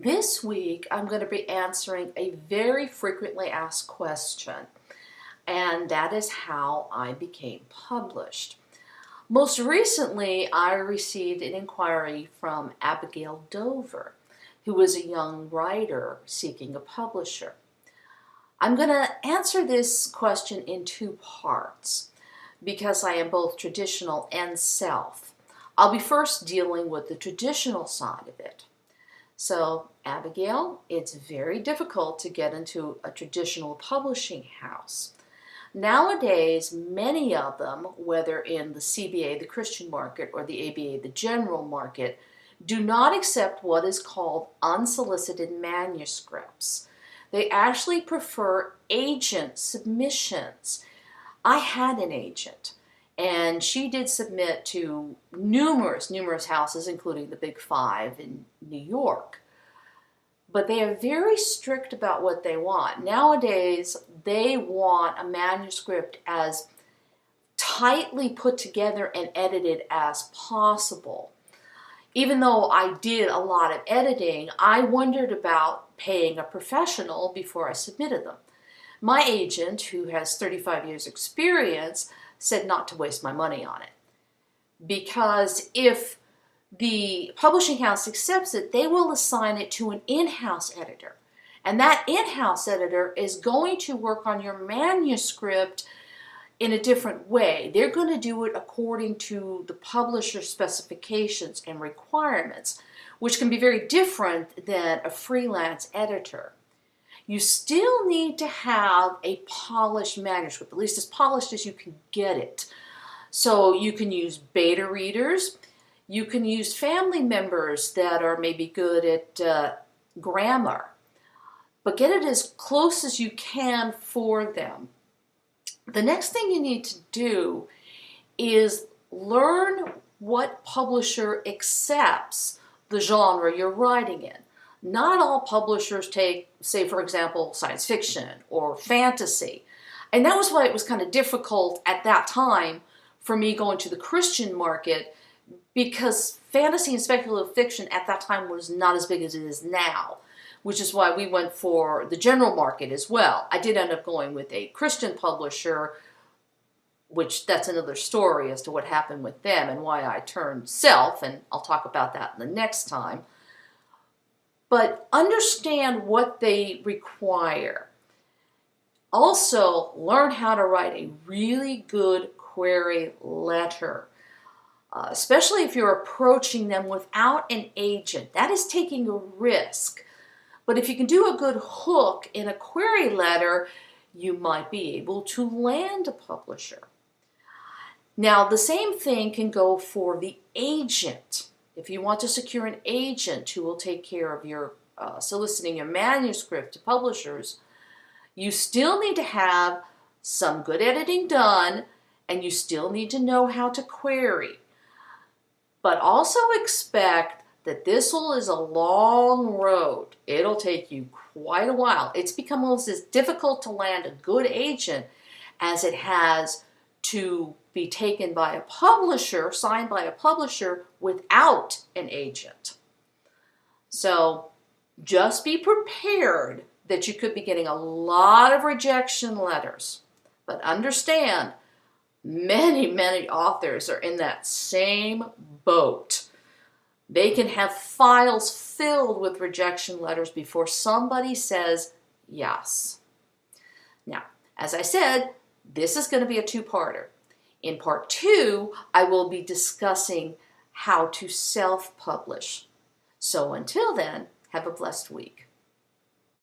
This week, I'm going to be answering a very frequently asked question, and that is how I became published. Most recently, I received an inquiry from Abigail Dover, who is a young writer seeking a publisher. I'm going to answer this question in two parts because I am both traditional and self. I'll be first dealing with the traditional side of it. So, Abigail, it's very difficult to get into a traditional publishing house. Nowadays, many of them, whether in the CBA, the Christian market, or the ABA, the general market, do not accept what is called unsolicited manuscripts. They actually prefer agent submissions. I had an agent, and she did submit to numerous houses, including the Big Five in New York. But they are very strict about what they want. Nowadays, they want a manuscript as tightly put together and edited as possible. Even though I did a lot of editing, I wondered about paying a professional before I submitted them. My agent, who has 35 years experience, said not to waste my money on it. Because if the publishing house accepts it, they will assign it to an in-house editor. And that in-house editor is going to work on your manuscript in a different way. They're going to do it according to the publisher specifications and requirements, which can be very different than a freelance editor. You still need to have a polished manuscript, at least as polished as you can get it. So you can use beta readers. You can use family members that are maybe good at grammar, but get it as close as you can for them. The next thing you need to do is learn what publisher accepts the genre you're writing in. Not all publishers take, say, for example, science fiction or fantasy. And that was why it was kind of difficult at that time for me going to the Christian market, because fantasy and speculative fiction at that time was not as big as it is now, which is why we went for the general market as well. I did end up going with a Christian publisher, which that's another story as to what happened with them and why I turned self, and I'll talk about that in the next time. But understand what they require. Also, learn how to write a really good query letter, especially if you're approaching them without an agent. That is taking a risk. But if you can do a good hook in a query letter, you might be able to land a publisher. Now, the same thing can go for the agent. If you want to secure an agent who will take care of your soliciting your manuscript to publishers, you still need to have some good editing done, and you still need to know how to query. But also expect that this is a long road. It'll take you quite a while. It's become almost as difficult to land a good agent as it has to be taken by a publisher, signed by a publisher without an agent. So just be prepared that you could be getting a lot of rejection letters. But understand, many authors are in that same boat. They can have files filled with rejection letters before somebody says yes. Now, as I said, this is going to be a two-parter. In part 2, I will be discussing how to self-publish. So until then, have a blessed week.